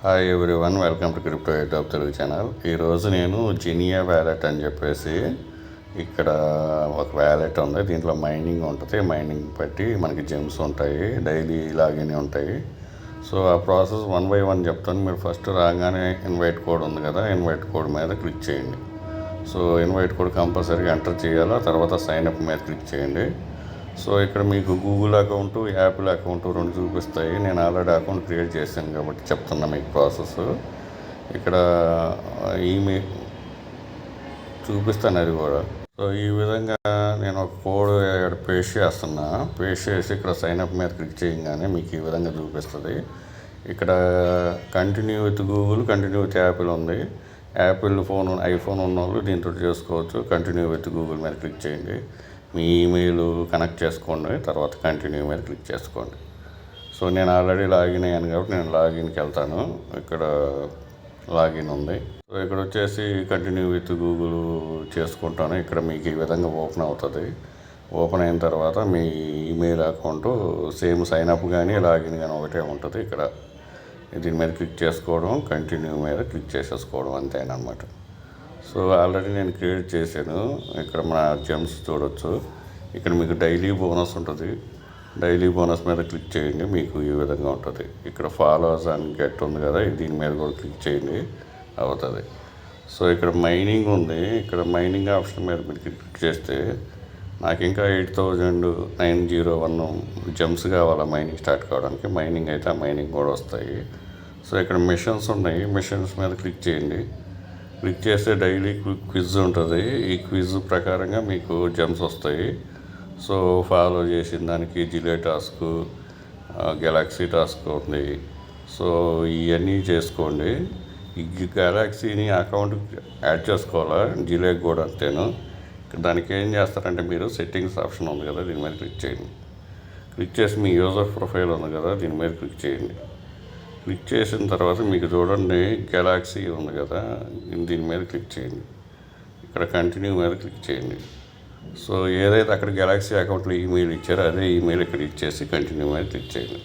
Hi everyone, welcome to crypto YouTube Telugu channel. ఈరోజు నేను జినియా wallet అని చెప్పేసి ఇక్కడ ఒక వ్యాలెట్ ఉంది. దీంట్లో మైనింగ్ ఉంటుంది. మైనింగ్ బట్టి మనకి జెమ్స్ ఉంటాయి, డైలీ లాగిన్ ఉంటాయి. సో ఆ ప్రాసెస్ 1 by 1 చెప్తాను. మీరు ఫస్ట్ రాగానే ఇన్వైట్ కోడ్ ఉంది కదా, ఇన్వైట్ కోడ్ మీద క్లిక్ చేయండి. సో ఇన్వైట్ కోడ్ కంపల్సరీగా ఎంటర్ చేయాలి. తర్వాత సైన్ అప్ మీద క్లిక్ చేయండి. సో ఇక్కడ మీకు గూగుల్ అకౌంటు, యాపిల్ అకౌంటు 2 చూపిస్తాయి. నేను ఆల్రెడీ అకౌంట్ క్రియేట్ చేశాను కాబట్టి చెప్తున్నా మీకు ప్రాసెస్. ఇక్కడ ఈమెయిల్ చూపిస్తాను అది కూడా. సో ఈ విధంగా నేను ఒక కోడ్ ఇక్కడ పేస్ట్ చేస్తున్నా. పేస్ట్ చేసి ఇక్కడ సైన్ అప్ మీద క్లిక్ చేయగానే మీకు ఈ విధంగా చూపిస్తుంది. ఇక్కడ continue with Google, continue with Apple ఉంది. యాపిల్ ఫోన్, ఐఫోన్ ఉన్న వాళ్ళు దీంతో చేసుకోవచ్చు. కంటిన్యూ విత్ గూగుల్ మీద క్లిక్ చేయండి. మీ ఈమెయిల్ కనెక్ట్ చేసుకోండి. తర్వాత కంటిన్యూ మీద క్లిక్ చేసుకోండి. సో నేను ఆల్రెడీ లాగిన్ అయ్యాను కాబట్టి నేను లాగిన్కి వెళ్తాను. ఇక్కడ లాగిన్ ఉంది. సో ఇక్కడ వచ్చేసి కంటిన్యూ విత్ గూగుల్ చేసుకుంటాను. ఇక్కడ మీకు ఈ విధంగా ఓపెన్ అవుతుంది. ఓపెన్ అయిన తర్వాత మీ email account same sign up కానీ లాగిన్ కానీ ఒకటే ఉంటుంది. ఇక్కడ దీని మీద క్లిక్ చేసుకోవడం, కంటిన్యూ మీద క్లిక్ చేసేసుకోవడం అంతేనమాట. సో ఆల్రెడీ నేను క్రియేట్ చేశాను. ఇక్కడ మన జెమ్స్ చూడవచ్చు. ఇక్కడ మీకు డైలీ బోనస్ ఉంటుంది. డైలీ బోనస్ మీద క్లిక్ చేయండి, మీకు ఈ విధంగా ఉంటుంది. ఇక్కడ ఫాలోవర్స్ అండ్ గెట్ ఉంది కదా, దీని మీద కూడా క్లిక్ చేయండి, అవుతుంది. సో ఇక్కడ మైనింగ్ ఉంది. ఇక్కడ మైనింగ్ ఆప్షన్ మీద మీరు క్లిక్ చేస్తే నాకు ఇంకా 8,901 జెమ్స్ కావాలా మైనింగ్ స్టార్ట్ కావడానికి. మైనింగ్ అయితే ఆ మైనింగ్ కూడా వస్తాయి. సో ఇక్కడ మిషన్స్ ఉన్నాయి. మిషన్స్ మీద క్లిక్ చేయండి. క్లిక్ చేస్తే డైలీ క్విజ్ ఉంటుంది. ఈ క్విజ్ ప్రకారంగా మీకు జెమ్స్ వస్తాయి. సో ఫాలో చేసిన దానికి జిలే టాస్క్, గెలాక్సీ టాస్క్ ఉంది. సో ఇవన్నీ చేసుకోండి. ఈ గెలాక్సీని అకౌంట్ యాడ్ చేసుకోవాలా, జిలేకి కూడా అంతేను. దానికి ఏం చేస్తారంటే మీరు సెట్టింగ్స్ ఆప్షన్ ఉంది కదా, దీని మీద క్లిక్ చేయండి. క్లిక్ చేసి మీ యూజర్ ప్రొఫైల్ ఉంది కదా, దీని మీద క్లిక్ చేయండి. క్లిక్ చేసిన తర్వాత మీకు చూడండి గెలాక్సీ ఉంది కదా, దీని మీద క్లిక్ చేయండి. ఇక్కడ కంటిన్యూ మీద క్లిక్ చేయండి. సో ఏదైతే అక్కడ గెలాక్సీ అకౌంట్లో ఈమెయిల్ ఇచ్చారో అదే ఈమెయిల్ ఇక్కడ ఇచ్చేసి కంటిన్యూ మీద క్లిక్ చేయండి.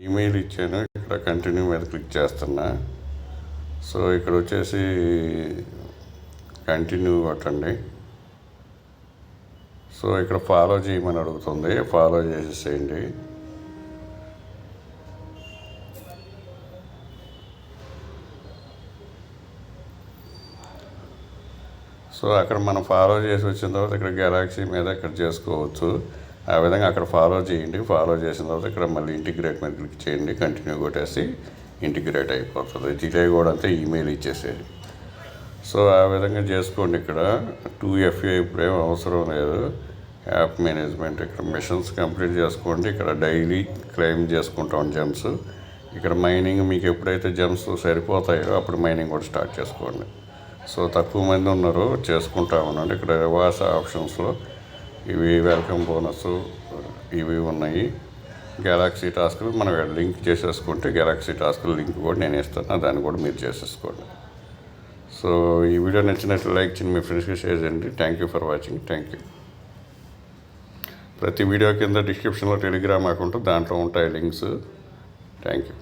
ఈమెయిల్ ఇచ్చాను, ఇక్కడ కంటిన్యూ మీద క్లిక్ చేస్తున్నా. సో ఇక్కడ వచ్చేసి కంటిన్యూ కొట్టండి. సో ఇక్కడ ఫాలో చేయమని అడుగుతుంది, ఫాలో చేసేసేయండి. సో అక్కడ మనం ఫాలో చేసి వచ్చిన తర్వాత ఇక్కడ గెలాక్సీ మీద ఇక్కడ చేసుకోవచ్చు. ఆ విధంగా అక్కడ ఫాలో చేయండి. ఫాలో చేసిన తర్వాత ఇక్కడ మళ్ళీ ఇంటిగ్రేట్ మీద క్లిక్ చేయండి. కంటిన్యూ కొట్టేసి ఇంటిగ్రేట్ అయిపోతుంది. జిలే కూడా అంతే, ఈమెయిల్ ఇచ్చేసేది. సో ఆ విధంగా చేసుకోండి. ఇక్కడ 2FA ఇప్పుడేం అవసరం లేదు. యాప్ మేనేజ్మెంట్ ఇక్కడ మిషన్స్ కంప్లీట్ చేసుకోండి. ఇక్కడ డైలీ క్లెయిమ్ చేసుకుంటాం జెమ్స్. ఇక్కడ మైనింగ్ మీకు ఎప్పుడైతే జెమ్స్ సరిపోతాయో అప్పుడు మైనింగ్ కూడా స్టార్ట్ చేసుకోండి. సో తక్కువ మంది ఉన్నారు, చేసుకుంటా ఉన్నాను. ఇక్కడ రివార్డ్స్ ఆప్షన్స్లో ఇవి వెల్కమ్ బోనస్ ఇవి ఉన్నాయి. గెలాక్సీ టాస్క్లు మనం లింక్ చేసేసుకుంటే గెలాక్సీ టాస్క్లు లింక్ కూడా నేను ఇస్తాను, దాన్ని కూడా మీరు చేసేసుకోండి. సో ఈ వీడియో నచ్చినట్లు లైక్ చేయండి, మీ ఫ్రెండ్స్కి షేర్ చేయండి. Thank you for watching. Thank you. ప్రతి వీడియో కింద డిస్క్రిప్షన్లో టెలిగ్రామ్ అకౌంట్ దాంట్లో ఉంటాయి లింక్స్. Thank you.